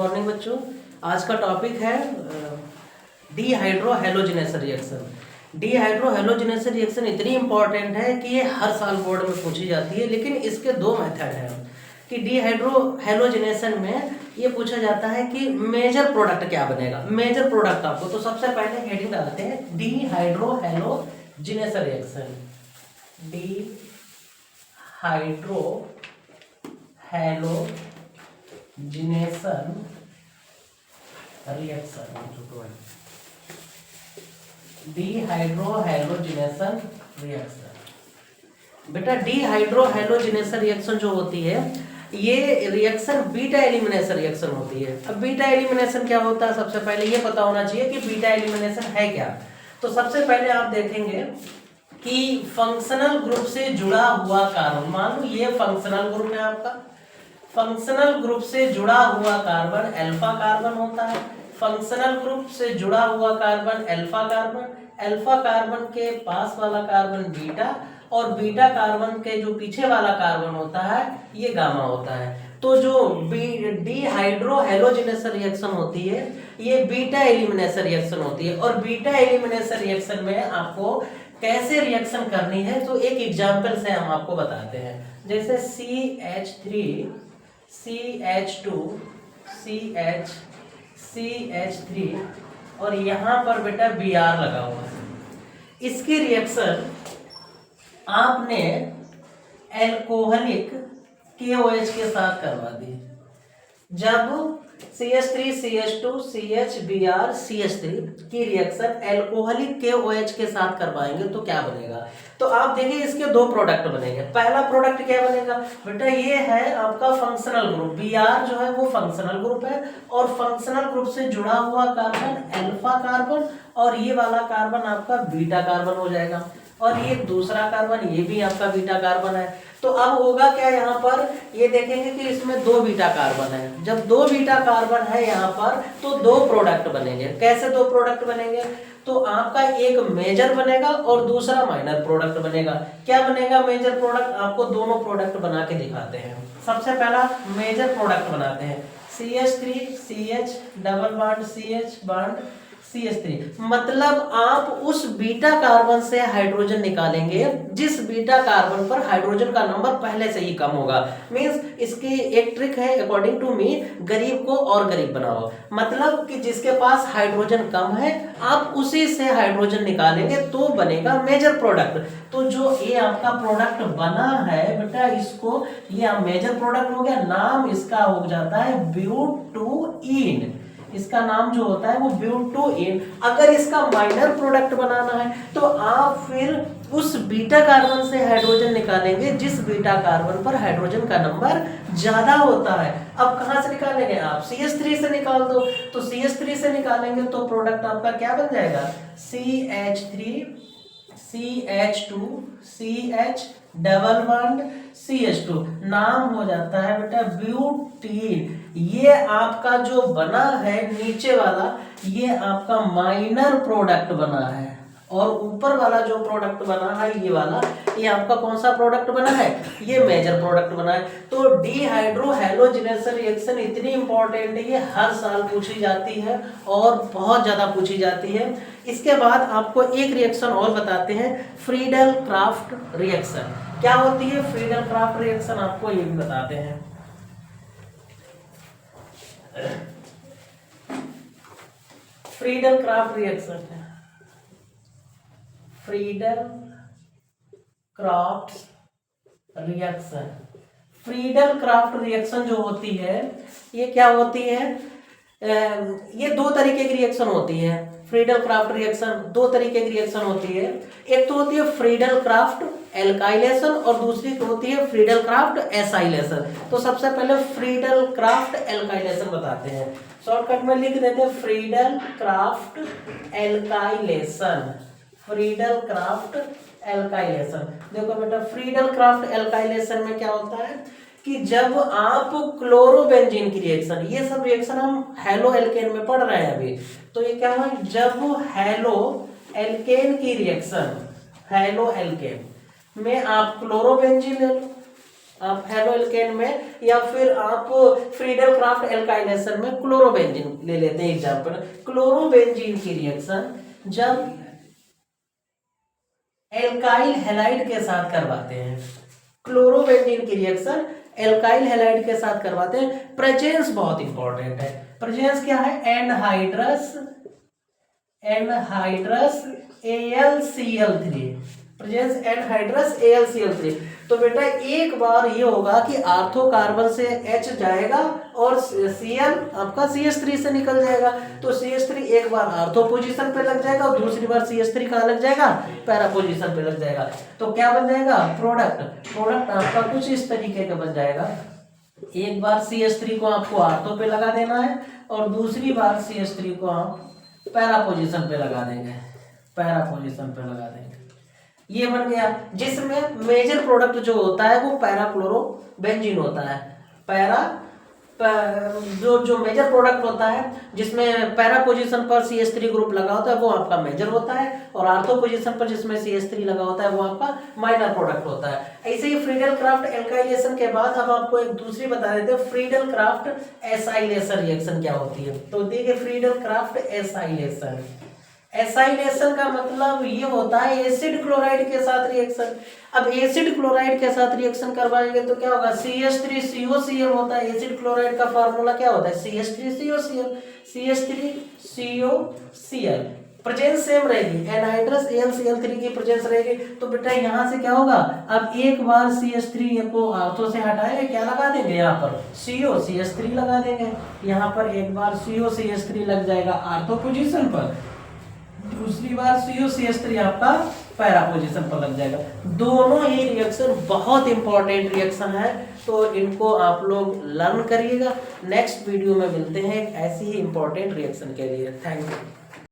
Morning बच्चों। आज का टॉपिक है डीहाइड्रोहैलोजिनेशन रिएक्शन। डीहाइड्रोहैलोजिनेशन रिएक्शन इतनी इंपॉर्टेंट है कि ये हर साल बोर्ड में पूछी जाती है, लेकिन इसके दो मेथड हैं कि डीहाइड्रोहैलोजिनेशन में ये पूछा जाता है कि मेजर प्रोडक्ट क्या बनेगा। मेजर प्रोडक्ट आपको तो सबसे पहले हेडिंग डालते हैं डीहाइड्रोहैलोजिनेशन रिएक्शन। डीहाइड्रोहैलोजिनेशन डीहाइड्रोहैलोजिनेशन रिएक्शन। बेटा डीहाइड्रोहैलोजिनेशन रिएक्शन जो होती है ये रिएक्शन बीटा एलिमिनेशन रिएक्शन होती है। अब बीटा एलिमिनेशन क्या होता है, सबसे पहले ये पता होना चाहिए कि बीटा एलिमिनेशन है क्या। तो सबसे पहले आप देखेंगे कि फंक्शनल ग्रुप से जुड़ा हुआ कार्बन, मान लो ये फंक्शनल ग्रुप है आपका, फंक्शनल ग्रुप से जुड़ा हुआ कार्बन अल्फा कार्बन होता है। फंक्शनल ग्रुप से जुड़ा हुआ carbon alpha carbon, alpha carbon के पास वाला कार्बन बीटा, और बीटा कार्बन के जो पीछे वाला कार्बन होता है ये गामा होता है। तो जो डीहाइड्रोहैलोजिनेशन रिएक्शन होती है ये बीटा एलिमिनेशन रिएक्शन होती है। और बीटा एलिमिनेशन रिएक्शन में आपको कैसे रिएक्शन करनी है तो एक एग्जांपल से हम आपको बताते हैं। जैसे CH3 CH2 CH3 और यहाँ पर बेटा Br लगा हुआ है। इसकी रिएक्शन आपने एल्कोहलिक KOH के साथ करवा दी। जब CH3 CH2 CHBr CH3 की रिएक्शन एल्कोहलिक KOH के साथ करवाएंगे तो क्या बनेगा। तो आप देखिए इसके दो प्रोडक्ट बनेंगे। पहला प्रोडक्ट क्या बनेगा बेटा, ये है आपका फंक्शनल ग्रुप। Br जो है वो फंक्शनल ग्रुप है और फंक्शनल ग्रुप से जुड़ा हुआ कार्बन अल्फा कार्बन, और ये वाला कार्बन आपका बीटा कार्बन हो जाएगा, और ये दूसरा कार्बन ये भी आपका बीटा कार्बन है। तो अब होगा क्या, यहाँ पर ये देखेंगे कि इसमें दो बीटा कार्बन है। जब दो बीटा कार्बन है यहाँ पर तो दो प्रोडक्ट बनेंगे। कैसे दो प्रोडक्ट बनेंगे, तो आपका एक मेजर बनेगा और दूसरा माइनर प्रोडक्ट बनेगा। क्या बनेगा मेजर प्रोडक्ट, आपको दोनों प्रोडक्ट बना के दिखाते हैं। सबसे पहला मेजर प्रोडक्ट बनाते हैं CH3 CH double bond CH bond CH3। मतलब आप उस बीटा कार्बन से हाइड्रोजन निकालेंगे जिस बीटा कार्बन पर हाइड्रोजन का नंबर पहले से ही कम होगा। मींस इसकी एक ट्रिक है अकॉर्डिंग टू मी, गरीब को और गरीब बनाओ। मतलब कि जिसके पास हाइड्रोजन कम है आप उसी से हाइड्रोजन निकालेंगे तो बनेगा मेजर प्रोडक्ट। तो जो ये आपका प्रोडक्ट बना है बेटा, इसको ये मेजर प्रोडक्ट हो गया। नाम इसका हो जाता है ब्यूटूइन। इसका नाम जो होता है वो ब्यूटूइन। अगर इसका माइनर प्रोडक्ट बनाना है तो आप फिर उस बीटा कार्बन से हाइड्रोजन निकालेंगे जिस बीटा कार्बन पर हाइड्रोजन का नंबर ज्यादा होता है। अब कहां से निकालेंगे आप, CH3 से निकाल दो। तो CH3 से निकालेंगे तो प्रोडक्ट आपका क्या बन जाएगा, CH3 CH2 CH double bond CH2। नाम हो जाता है बेटा ब्यूटीन। ये आपका जो बना है नीचे वाला ये आपका माइनर प्रोडक्ट बना है, और ऊपर वाला जो प्रोडक्ट बना है ये वाला, ये आपका कौन सा प्रोडक्ट बना है, ये मेजर प्रोडक्ट बना है। तो डीहाइड्रोहैलोजिनेशन रिएक्शन इतनी इंपॉर्टेंट है, ये हर साल पूछी जाती है और बहुत ज्यादा पूछी जाती है। इसके बाद आपको एक रिएक्शन और बताते हैं, फ्रीडल क्राफ्ट रिएक्शन। क्या होती है फ्रीडल क्राफ्ट रिएक्शन, आपको ये भी बताते हैं। फ्रीडल क्राफ्ट रिएक्शन है, Friedel craft reaction. Friedel craft reaction जो होती है ये क्या होती है, ये दो तरीके की रिएक्शन होती है। फ्रीडल क्राफ्ट रिएक्शन दो तरीके की रिएक्शन होती है। एक तो होती है फ्रीडल क्राफ्ट एल्काइलेशन और दूसरी होती है फ्रीडल क्राफ्ट एसाइलेशन। तो सबसे पहले फ्रीडल क्राफ्ट एल्काइलेशन बताते हैं, शॉर्टकट में लिख देते हैं Friedel craft alkylation. Friedel craft alkylation, देखो बेटा फ्रीडल क्राफ्ट एल्काइलेशन में क्या होता है कि जब आप क्लोरोबेंजीन की रिएक्शन, ये सब रिएक्शन हम हेलो एल्केन में पढ़ रहे हैं अभी, तो ये क्या है, जब हेलो एल्केन की रिएक्शन, हेलो एल्केन में आप क्लोरोबेंजीन ले लो, आप हेलोएल्केन में या फिर आप फ्रीडल क्राफ्ट एल्काइलेशन में क्लोरोबेंजीन ले लेते हैं एग्जांपल। क्लोरोबेंजीन की रिएक्शन जब एल्काइल हैलाइड के साथ करवाते हैं, क्लोरोबेंजीन की रिएक्शन एल्काइल हैलाइड के साथ करवाते हैं, प्रेजेंस बहुत इंपॉर्टेंट है। प्रेजेंस क्या है? Anhydrous AlCl3, presence anhydrous AlCl3। तो बेटा एक बार ये होगा कि आर्थो कार्बन से H जाएगा और Cl आपका CH3 से निकल जाएगा, तो CH3 एक बार आर्थो पोजीशन पे लग जाएगा और दूसरी बार CH3 कहाँ लग जाएगा? पैरा पोजीशन पे लग जाएगा। तो क्या बन जाएगा? प्रोडक्ट आपका कुछ इस तरीके का बन जाएगा। एक बार CH3 को आपको आर्थो पे लगा देना है और दूसरी बार CH3 को आप पैरा पोजीशन पे लगा देंगे, ये बन गया। जिसमें मेजर प्रोडक्ट जो होता है वो पैरा क्लोरोबेंजीन होता है। जो मेजर प्रोडक्ट होता है जिसमें पैरा पोजीशन पर CH3 ग्रुप लगा होता है वो आपका मेजर होता है, और आर्थो पोजीशन पर जिसमें CH3 लगा होता है वो आपका माइनर प्रोडक्ट होता है। ऐसे ही फ्रीडल क्राफ्ट एल्काइलेशन के बाद अब आपको एक दूसरी बता देते हैं, फ्रीडल क्राफ्ट एसाइलेशन रिएक्शन क्या होती है। तो देखिए फ्रीडल क्राफ्ट एसाइलेशन का मतलब ये होता है एसिड क्लोराइड के साथ रिएक्शन। अब एसिड क्लोराइड के साथ रिएक्शन करवाएंगे तो क्या होगा? CH3COCl होता है। एसिड क्लोराइड का फार्मूला क्या होता है? CH3COCl। प्रेजेंस सेम रहेगी, एनहाइड्रस AlCl3 की प्रेजेंस रहेगी। तो बेटा यहाँ से क्या होगा? अब एक बार CH3 को आर्थो से हटाएंगे, क्या लगा देंगे? यहाँ पर COCH3 लगा देंगे। यहाँ पर एक बार COCH3 लग जाएगा आर्थो पोजीशन पर, दूसरी बार COCH3 आपका पैरा पोजीशन पर लग जाएगा। दोनों ही रिएक्शन बहुत इंपॉर्टेंट रिएक्शन है, तो इनको आप लोग लर्न करिएगा। नेक्स्ट वीडियो में मिलते हैं एक ऐसी ही इंपॉर्टेंट रिएक्शन के लिए। Thank you.